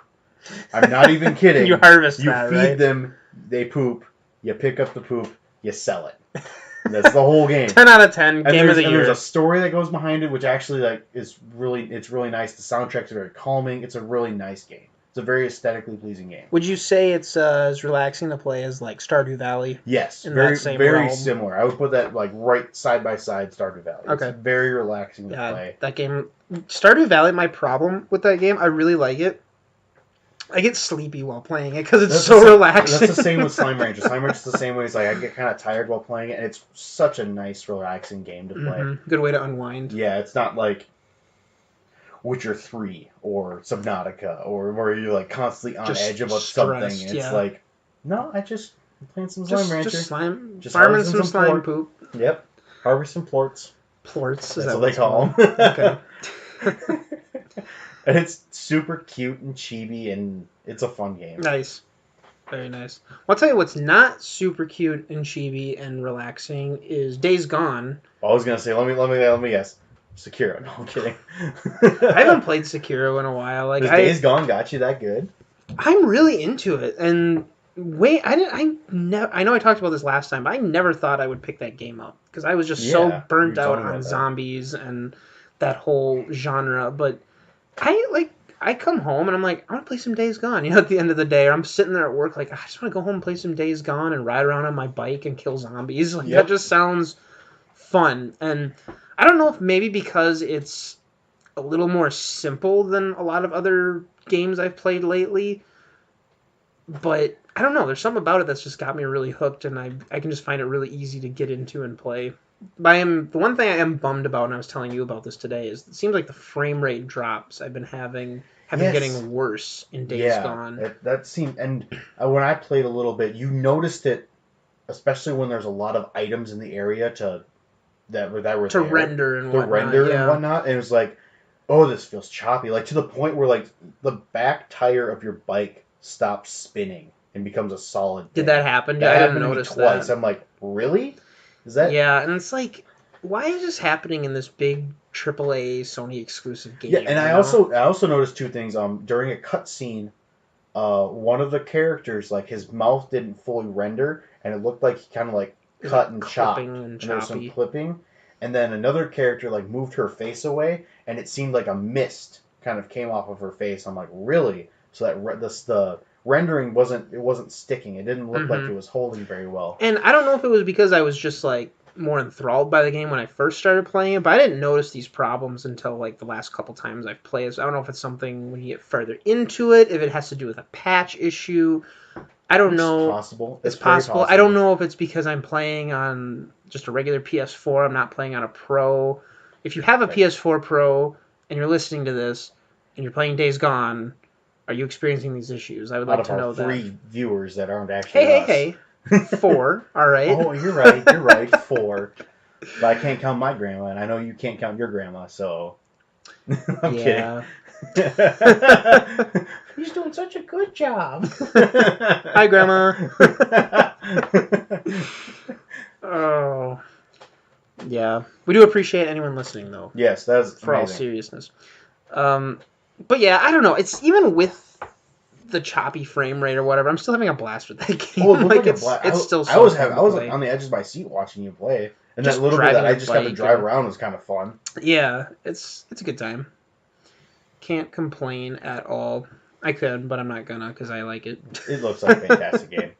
I'm not even kidding. You harvest that, right? You feed them, they poop, you pick up the poop, you sell it. That's the whole game. 10 out of 10. Game of the year. And there's a story that goes behind it, which actually it's really nice. The soundtracks are very calming. It's a really nice game. It's a very aesthetically pleasing game. Would you say it's as relaxing to play as like Stardew Valley? Yes, very similar. I would put that like right side by side Stardew Valley. Okay. It's very relaxing to play. That game, Stardew Valley. My problem with that game, I really like it. I get sleepy while playing it because it's relaxing. That's the same with Slime Rancher. Slime Rancher is the same way. It's like I get kind of tired while playing it, and it's such a nice, relaxing game to play. Mm-hmm. Good way to unwind. Yeah, it's not like Witcher 3 or Subnautica or where you're like constantly on edge about something. It's like, no, I'm playing some Slime Rancher. Just farming some slime poop. Yep. Harvesting plorts. Plorts. That's what they call them. Okay. And it's super cute and chibi, and it's a fun game. Nice. Very nice. I'll tell you what's not super cute and chibi and relaxing is Days Gone. I was going to say, let me guess. Sekiro. No, I'm kidding. I haven't played Sekiro in a while. Like, Days Gone got you that good? I'm really into it. And I know I talked about this last time, but I never thought I would pick that game up. Because I was just so burnt out on zombies and that whole genre. But I come home and I'm like, I want to play some Days Gone, at the end of the day. Or I'm sitting there at work like, I just want to go home and play some Days Gone and ride around on my bike and kill zombies. Like, that just sounds fun. And I don't know if maybe because it's a little more simple than a lot of other games I've played lately. But I don't know. There's something about it that's just got me really hooked, and I can just find it really easy to get into and play. The one thing I am bummed about, and I was telling you about this today, is it seems like the frame rate drops I've been having have been getting worse in Days Gone. That seemed, and when I played a little bit, you noticed it, especially when there's a lot of items in the area to render and whatnot. And it was like, oh, this feels choppy. Like to the point where like the back tire of your bike stops spinning and becomes a solid thing. Did that happen? I didn't notice twice. that. I'm like, really? Is that? Yeah, and it's like, why is this happening in this big AAA Sony exclusive game? Yeah, and I also noticed two things. During a cutscene, one of the characters, like his mouth didn't fully render, and it looked like he kind of like cut and chopped. And there was some clipping, and then another character like moved her face away, and it seemed like a mist kind of came off of her face. I'm like, really? So that the rendering wasn't sticking. It didn't look like it was holding very well. And I don't know if it was because I was just like more enthralled by the game when I first started playing it, but I didn't notice these problems until like the last couple times I've played. So I don't know if it's something when you get further into it, if it has to do with a patch issue. I don't know. It's possible. I don't know if it's because I'm playing on just a regular PS4. I'm not playing on a Pro. If you have a PS4 Pro and you're listening to this and you're playing Days Gone, are you experiencing these issues? I would like to know that. 3 viewers that aren't actually us. Hey. 4, all right. Oh, you're right, 4. But I can't count my grandma, and I know you can't count your grandma, so... I'm kidding. He's doing such a good job. Hi, Grandma. Oh. Yeah. We do appreciate anyone listening, though. Yes, that's for amazing. All seriousness. But yeah, I don't know. It's even with the choppy frame rate or whatever, I'm still having a blast with that game. Oh, like it's still so I was on the edges of my seat watching you play. And that little bit that I just got to drive around was kind of fun. Yeah, it's a good time. Can't complain at all. I could, but I'm not gonna because I like it. It looks like a fantastic game.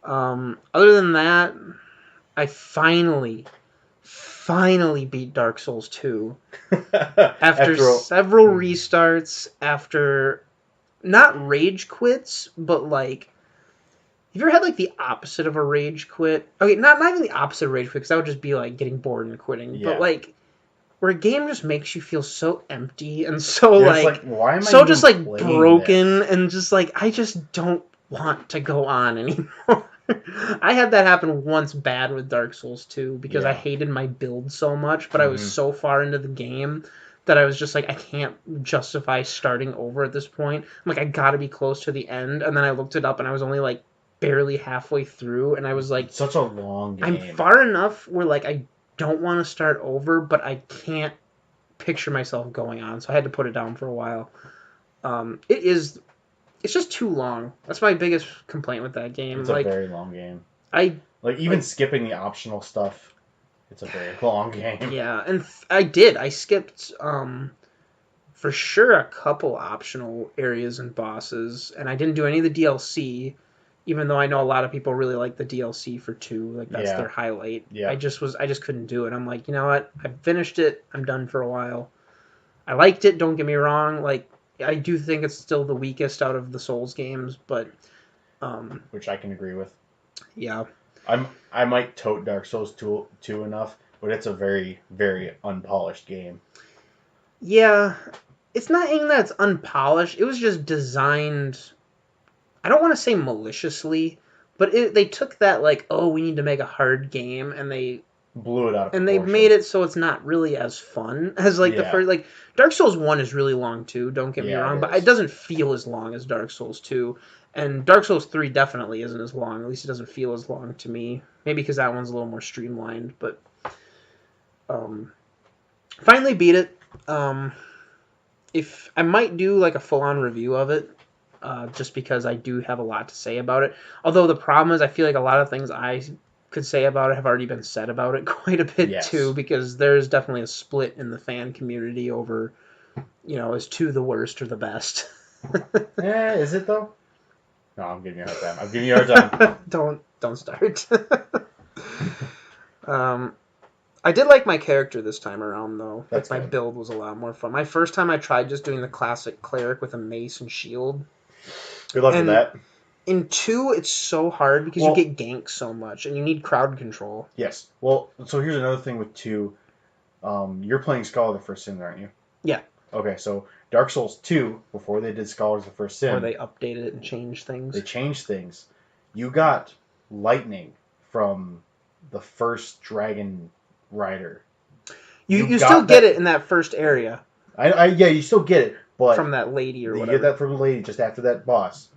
Other than that, I finally beat Dark Souls 2. after several restarts, after not rage quits, but like, have you ever had like the opposite of a rage quit? Okay, not even the opposite of rage quit, because that would just be like getting bored and quitting. Yeah. But like, where a game just makes you feel so empty and so why am I so just like broken this? And just like I just don't want to go on anymore. I had that happen once bad with Dark Souls 2 because I hated my build so much, but I was so far into the game that I was just like, I can't justify starting over at this point. I'm like, I gotta be close to the end, and then I looked it up and I was only like barely halfway through, and I was like, such a long game. I'm far enough where like I don't want to start over, but I can't picture myself going on, so I had to put it down for a while. It's just too long. That's my biggest complaint with that game. It's a very long game. Even skipping the optional stuff, it's a very long game. Yeah, and I did. I skipped for sure a couple optional areas and bosses, and I didn't do any of the DLC, even though I know a lot of people really like the DLC for 2. Like that's their highlight. Yeah. I just couldn't do it. I'm like, you know what? I finished it. I'm done for a while. I liked it. Don't get me wrong. Like I do think it's still the weakest out of the Souls games, but which I can agree with. Yeah. I might tote Dark Souls 2 enough, but it's a very, very unpolished game. Yeah. It's not even that it's unpolished. It was just designed, I don't want to say maliciously, but they took that like, oh, we need to make a hard game, and they blew it out of and proportion. they made it so it's not really as fun as like the first. Like Dark Souls 1 is really long too, don't get me wrong, but it doesn't feel as long as Dark Souls 2. And Dark Souls 3 definitely isn't as long. At least it doesn't feel as long to me. Maybe because that one's a little more streamlined, but finally beat it. If I might do like a full-on review of it, just because I do have a lot to say about it. Although the problem is I feel like a lot of things I could say about it have already been said about it quite a bit too, because there's definitely a split in the fan community over, is 2 the worst or the best? Is it though? No, I'm giving you a hard time. I'm giving you a hard time. Don't start. I did like my character this time around, though. My build was a lot more fun. My first time I tried just doing the classic cleric with a mace and shield. Good luck with that. In 2, it's so hard because you get ganked so much, and you need crowd control. Yes. Well, so here's another thing with 2. You're playing Scholar of the First Sin, aren't you? Yeah. Okay, so Dark Souls 2, before they did Scholars of the First Sin... Where they updated it and changed things. They changed things. You got lightning from the first Dragon Rider. You still get it in that first area. Yeah, you still get it, but... From that lady or whatever. You get that from the lady just after that boss.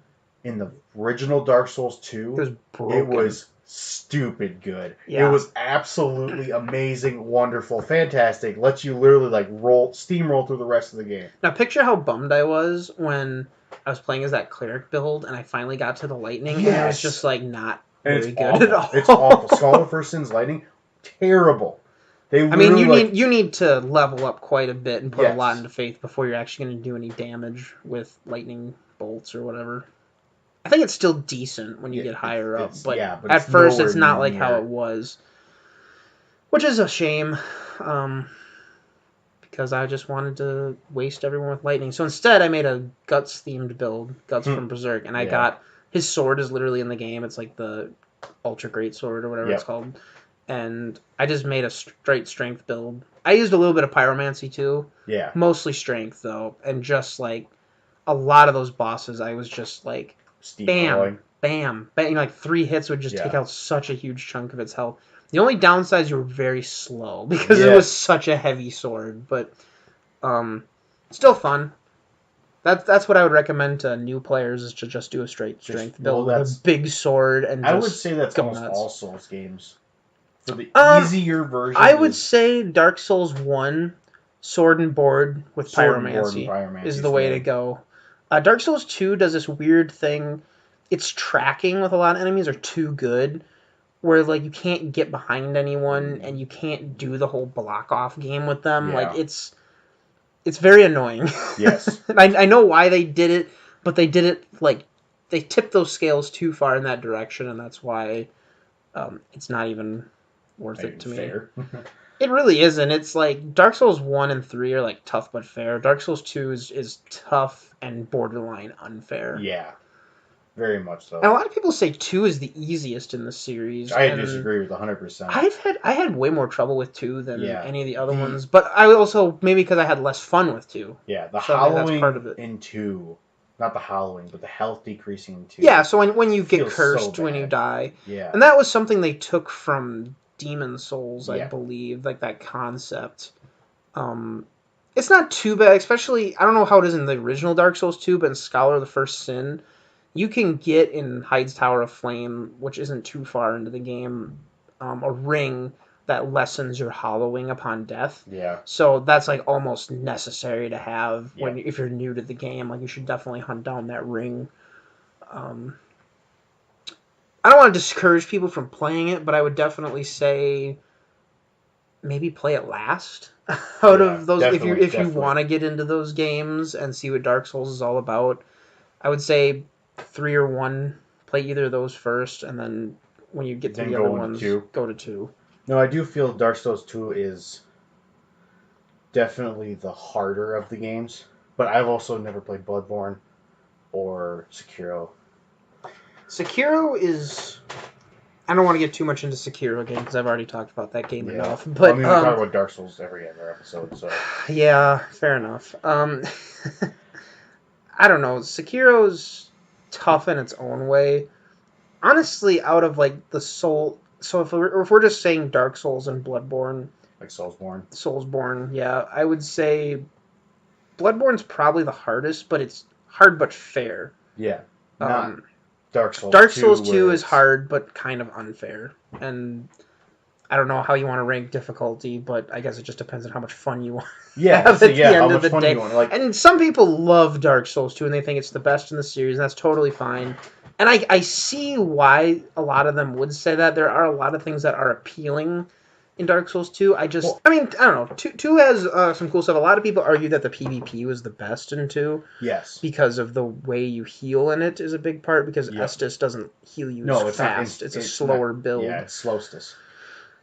In the original Dark Souls 2, it was stupid good. Yeah. It was absolutely amazing, wonderful, fantastic. Lets you literally like steamroll through the rest of the game. Now picture how bummed I was when I was playing as that cleric build and I finally got to the lightning and it was just like not very good at all. It's awful. Scholar of First Sin's lightning, terrible. You need to level up quite a bit and put a lot into faith before you're actually going to do any damage with lightning bolts or whatever. I think it's still decent when you get higher up, but at first it's not like how it was. Which is a shame, because I just wanted to waste everyone with lightning. So instead I made a Guts-themed build, Guts from Berserk, and I got... His sword is literally in the game. It's like the Ultra Great Sword or whatever it's called. And I just made a straight strength build. I used a little bit of pyromancy too. Yeah. Mostly strength, though. And just like a lot of those bosses, I was just like... Bam, bam, bam. Like 3 hits would just take out such a huge chunk of its health. The only downside is you were very slow because it was such a heavy sword, but still fun. That's what I would recommend to new players is to just do a straight strength build with a big sword and. I would say that's almost all Souls games. For the easier version, I would say Dark Souls 1, sword and board with pyromancy is the way to go. Dark Souls 2 does this weird thing. Its tracking with a lot of enemies are too good, where like you can't get behind anyone and you can't do the whole block off game with them. Yeah. Like it's very annoying. Yes. I know why they did it, but they did it like they tipped those scales too far in that direction, and that's why it's not even worth it to me. It really isn't. It's like Dark Souls 1 and 3 are like tough but fair. Dark Souls 2 is tough and borderline unfair. Yeah. Very much so. And a lot of people say 2 is the easiest in the series. I disagree with 100%. I had way more trouble with 2 than any of the other ones, but I also maybe because I had less fun with 2. Yeah, the hollowing part of it. In 2, not the hollowing, but the health decreasing in 2. Yeah, so when you get cursed when you die. Yeah. And that was something they took from Demon Souls, I believe, like that concept. It's not too bad, especially, I don't know how it is in the original Dark Souls 2, but in Scholar of the First Sin, you can get in Hyde's Tower of Flame, which isn't too far into the game, a ring that lessens your hollowing upon death. Yeah. So that's like almost necessary to have if you're new to the game. Like you should definitely hunt down that ring. I don't want to discourage people from playing it, but I would definitely say maybe play it last out of those. If you want to get into those games and see what Dark Souls is all about, I would say 3 or 1. Play either of those first, and then when you get to the other ones, go to 2. No, I do feel Dark Souls 2 is definitely the harder of the games, but I've also never played Bloodborne or Sekiro. Sekiro is... I don't want to get too much into Sekiro again because I've already talked about that game enough. But we talk about Dark Souls every other episode, so... Yeah, fair enough. I don't know. Sekiro's tough in its own way. Honestly, out of like the soul... So if we're just saying Dark Souls and Bloodborne... Like Soulsborne? Soulsborne, yeah. I would say Bloodborne's probably the hardest, but it's hard but fair. Yeah. Not Dark Souls 2. Dark Souls 2 is hard but kind of unfair. And I don't know how you want to rank difficulty, but I guess it just depends on how much fun you want. Yeah, at the end of the day. You want. Like... And some people love Dark Souls 2 and they think it's the best in the series, and that's totally fine. And I see why a lot of them would say that. There are a lot of things that are appealing in Dark Souls 2. I don't know. 2 has some cool stuff. A lot of people argue that the PvP was the best in 2. Yes. Because of the way you heal in it is a big part, because Estus doesn't heal you as fast. It's a slower build. Yeah, it's Slowstus.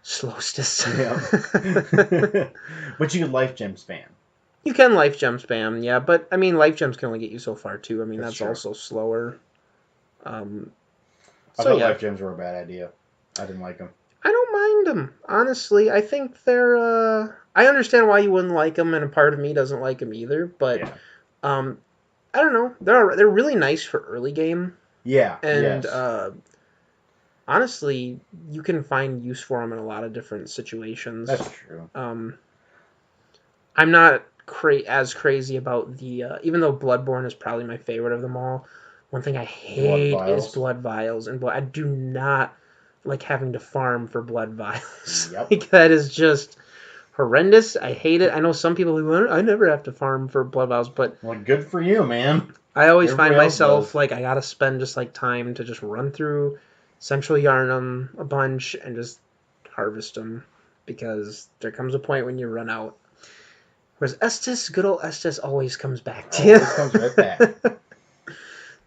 Slowstus. Yeah. But you can life gem spam. You can life gem spam, yeah, but I mean, life gems can only get you so far too. I mean, that's also slower. I thought life gems were a bad idea. I didn't like them. I don't mind them, honestly. I think they're... I understand why you wouldn't like them, and a part of me doesn't like them either, but I don't know. They're really nice for early game. Yeah, and honestly, you can find use for them in a lot of different situations. That's true. I'm not as crazy about the... even though Bloodborne is probably my favorite of them all, one thing I hate is blood vials. And I do not like having to farm for blood vials. Yep. Like, that is just horrendous. I hate it. I know some people who... I never have to farm for blood vials, but... Well, good for you, man. I always find myself, like, I gotta spend just, like, time to just run through Central Yarnum a bunch and just harvest them, because there comes a point when you run out. Whereas Estus, good old Estus, always comes back to you. Always comes right back.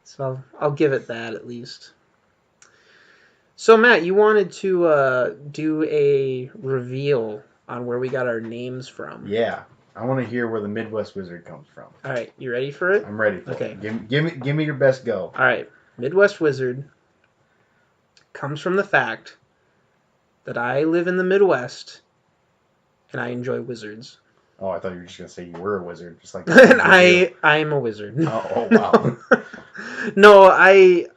So I'll give it that at least. So Matt, you wanted to do a reveal on where we got our names from. Yeah, I want to hear where the Midwest Wizard comes from. All right, you ready for it? I'm ready for it. Give me your best go. All right, Midwest Wizard comes from the fact that I live in the Midwest and I enjoy wizards. Oh, I thought you were just going to say you were a wizard. Just like and I am a wizard. Oh wow. No, I...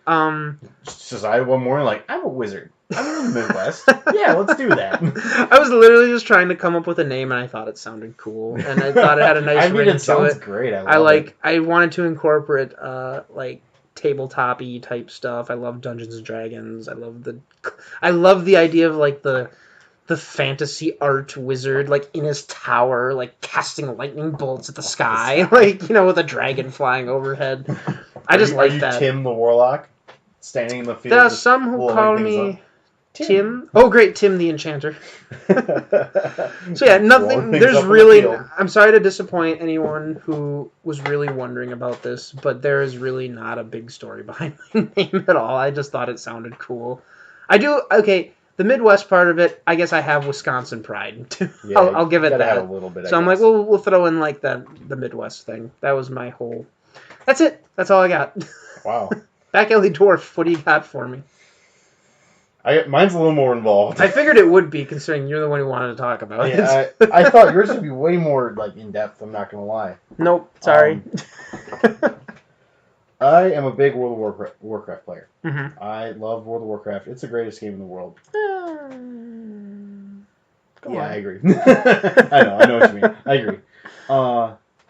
Just as I one morning, like, I'm a wizard. I'm in the Midwest. Yeah, let's do that. I was literally just trying to come up with a name, and I thought it sounded cool. And I thought it had a nice ring to it. It sounds great. I wanted to incorporate, like, tabletop-y type stuff. I love Dungeons and Dragons. I love the idea of, like, the fantasy art wizard, like, in his tower, like, casting lightning bolts at the sky, like, with a dragon flying overhead. I just like that. Are you Tim the Warlock, standing in the field? There are some who call me Tim. Oh, great, Tim the Enchanter. So yeah, nothing, there's really... I'm sorry to disappoint anyone who was really wondering about this, but there is really not a big story behind my name at all. I just thought it sounded cool. The Midwest part of it, I guess I have Wisconsin pride. Yeah, I'll give it that. Have a little bit, so I'm like, we'll throw in like the Midwest thing. That was my whole... That's it. That's all I got. Wow. Back Alley Dwarf, what do you got for me? Mine's a little more involved. I figured it would be, considering you're the one who wanted to talk about it. I thought yours would be way more like in depth. I'm not gonna lie. Nope. Sorry. I am a big World of Warcraft player. Mm-hmm. I love World of Warcraft. It's the greatest game in the world. Go on. I agree. I know what you mean. I agree.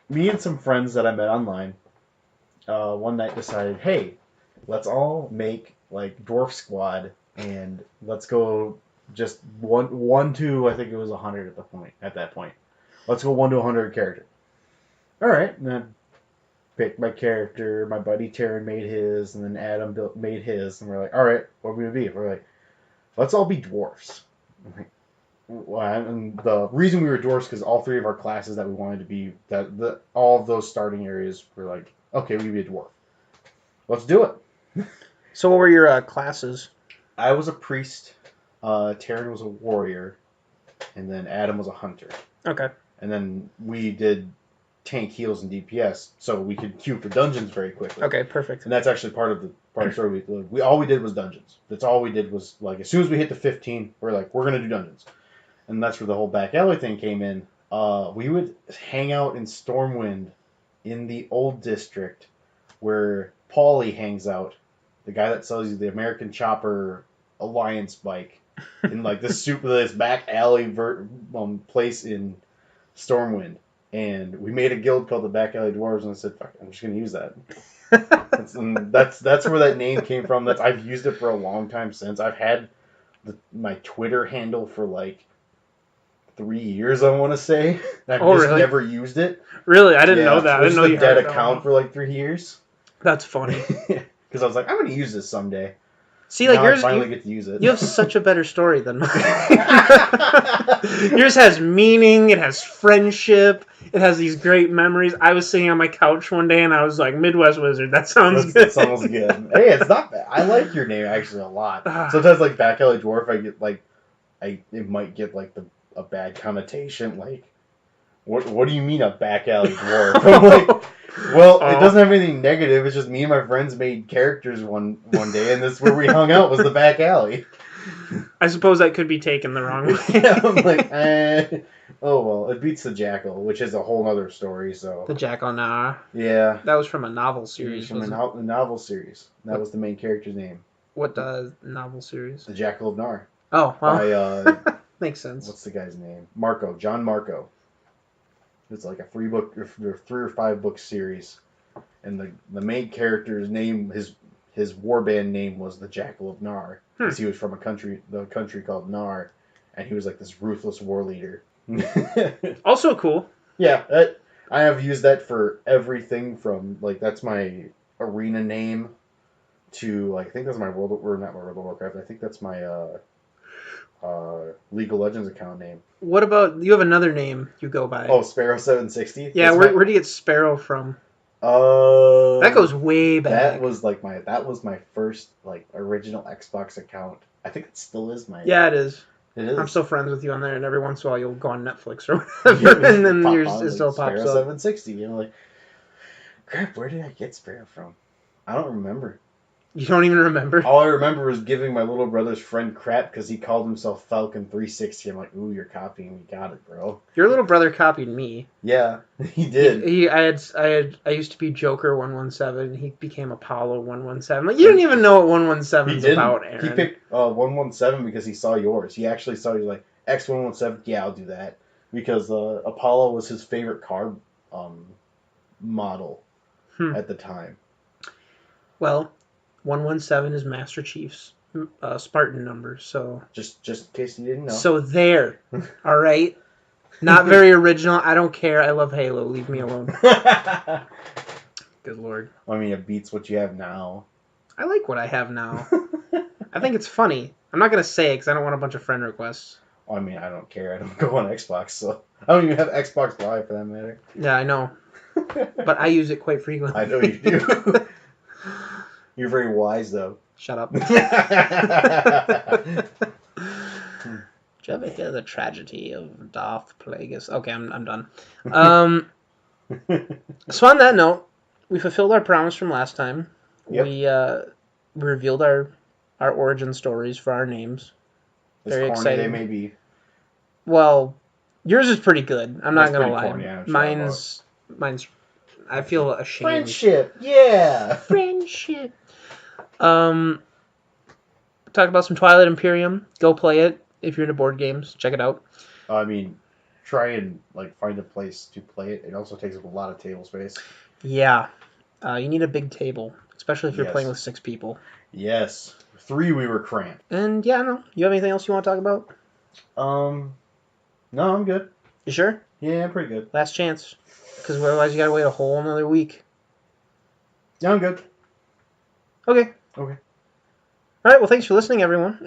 Me and some friends that I met online one night decided, hey, let's all make like Dwarf Squad and let's go just one to, I think it was 100 at that point. Let's go 1 to 100 character. All right, then picked my character. My buddy Taryn made his, and then Adam made his. And we're like, all right, what are we going to be? We're like, let's all be dwarfs. And the reason we were dwarfs because all three of our classes that we wanted to be, all of those starting areas were like, okay, we can be a dwarf. Let's do it. So what were your classes? I was a priest. Taryn was a warrior. And then Adam was a hunter. Okay. And then we did tank, heals, and DPS, so we could queue for dungeons very quickly. Okay, perfect. And that's actually part of the story. We all we did was dungeons. That's all we did was, like, as soon as we hit the 15, we're like, we're gonna do dungeons. And that's where the whole back alley thing came in. We would hang out in Stormwind in the old district where Paulie hangs out, the guy that sells you the American Chopper Alliance bike, in like this back alley place in Stormwind. And we made a guild called the Back Alley Dwarves, and I said, fuck, I'm just gonna use that. That's where that name came from. I've used it for a long time since. I've had my Twitter handle for like 3 years, I want to say. I've really? Never used it. Really? I didn't know that. I didn't know you had a dead account for like 3 years. That's funny. Because I was like, I'm going to use this someday. See, like, yours, I finally get to use it. You have such a better story than mine. Yours has meaning. It has friendship. It has these great memories. I was sitting on my couch one day and I was like, Midwest Wizard. That sounds good. That sounds good. Hey, it's not bad. I like your name actually a lot. Sometimes, like, Back Alley Dwarf, I get like, it might get like a bad connotation. Like, what do you mean a back alley dwarf? I'm like, well, it doesn't have anything negative. It's just me and my friends made characters one day, and that's where we hung out, was the back alley. I suppose that could be taken the wrong way. Yeah, I'm like, oh well, it beats the Jackal, which is a whole other story. So the Jackal, nah. Yeah. That was from a novel series. From a novel series. That was the main character's name. What novel series? The Jackal of Nar. Oh, well. Makes sense. What's the guy's name? Marco. John Marco. It's like a 3 or 5 book series, and the main character's name, his warband name was the Jackal of Nar, because he was from the country called Nar, and he was like this ruthless war leader. Also cool. Yeah, I have used that for everything from, like, that's my arena name to, like, I think that's my not World of Warcraft. I think that's my League of Legends account name. What about, you have another name you go by? Oh, Sparrow760? Yeah, where do you get Sparrow from? That goes way back. That was my first, like, original Xbox account. I think it still is my... Yeah, it is. It is. I'm still friends with you on there, and every once in a while you'll go on Netflix or whatever, and then yours still pops up. Sparrow760, you know, like, crap, where did I get Sparrow from? I don't remember. You don't even remember? All I remember was giving my little brother's friend crap because he called himself Falcon360. I'm like, ooh, you're copying me. Got it, bro. Your little brother copied me. Yeah, he did. I used to be Joker 117. He became Apollo 117. Like, you didn't even know what 117 is about, Aaron. He picked 117 because he saw yours. He actually saw you like X117. Yeah, I'll do that because Apollo was his favorite car model at the time. Well, 117 is Master Chief's Spartan number, so... Just in case you didn't know. So there, all right? Not very original. I don't care. I love Halo. Leave me alone. Good Lord. I mean, it beats what you have now. I like what I have now. I think it's funny. I'm not going to say it because I don't want a bunch of friend requests. I mean, I don't care. I don't go on Xbox, so... I don't even have Xbox Live, for that matter. Yeah, I know. But I use it quite frequently. I know you do. You're very wise, though. Shut up. Did you ever hear the tragedy of Darth Plagueis? Okay, I'm done. So on that note, we fulfilled our promise from last time. Yep. We revealed our origin stories for our names. Very exciting. They may be. Well, yours is pretty good. I'm not gonna lie. Corny, mine's. I feel ashamed. Friendship, yeah. Friendship. Talk about some Twilight Imperium. Go play it if you're into board games. Check it out. I mean, try and find a place to play it. It also takes up a lot of table space. Yeah, you need a big table, especially if you're playing with 6 people. Yes, 3 we were cramped. And yeah, no. You have anything else you want to talk about? No, I'm good. You sure? Yeah, I'm pretty good. Last chance, because otherwise you gotta wait a whole another week. Yeah, I'm good. Okay. All right. Well, thanks for listening, everyone.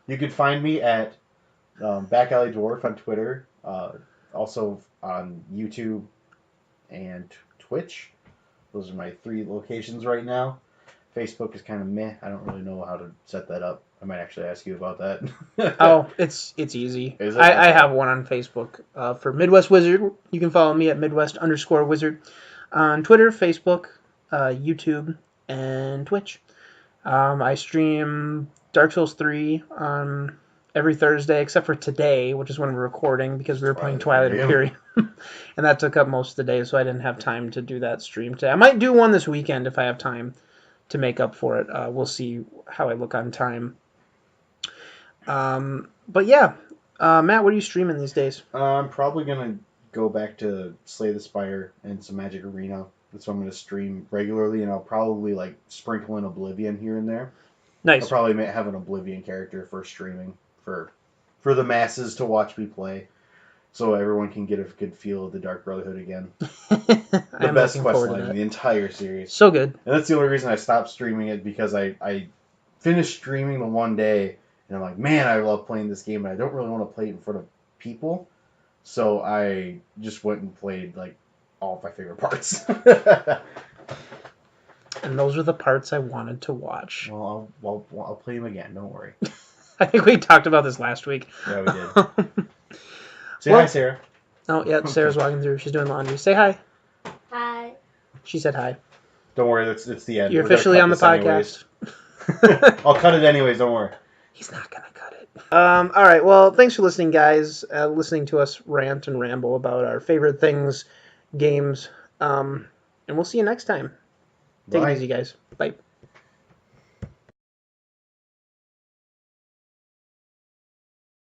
You can find me at Back Alley Dwarf on Twitter, also on YouTube and Twitch. Those are my 3 locations right now. Facebook is kind of meh. I don't really know how to set that up. I might actually ask you about that. Oh, it's easy. Is it? I have one on Facebook for Midwest Wizard. You can follow me at Midwest_Wizard on Twitter, Facebook, YouTube, and Twitch. I stream Dark Souls 3 on every Thursday, except for today, which is when we're recording, because we were playing Twilight Imperium. And that took up most of the day, so I didn't have time to do that stream today. I might do one this weekend if I have time to make up for it. We'll see how I look on time. But yeah, Matt, what are you streaming these days? I'm probably going to go back to Slay the Spire and some Magic Arena. That's what I'm going to stream regularly, and I'll probably like sprinkle in Oblivion here and there. Nice. I'll probably have an Oblivion character for streaming for the masses to watch me play, so everyone can get a good feel of the Dark Brotherhood again. The best quest line in the entire series. So good. And that's the only reason I stopped streaming it, because I finished streaming the one day, and I'm like, man, I love playing this game, and I don't really want to play it in front of people. So I just went and played like all of my favorite parts. And those are the parts I wanted to watch. Well, I'll play them again. Don't worry. I think we talked about this last week. Yeah, we did. Say hi, Sarah. Oh, yeah, Sarah's walking through. She's doing laundry. Say hi. Hi. She said hi. Don't worry, it's the end. You're officially on the podcast. I'll cut it anyways, don't worry. He's not going to cut it. All right, well, thanks for listening, guys. Listening to us rant and ramble about our favorite things, games. And we'll see you next time. Take it easy, guys. Bye.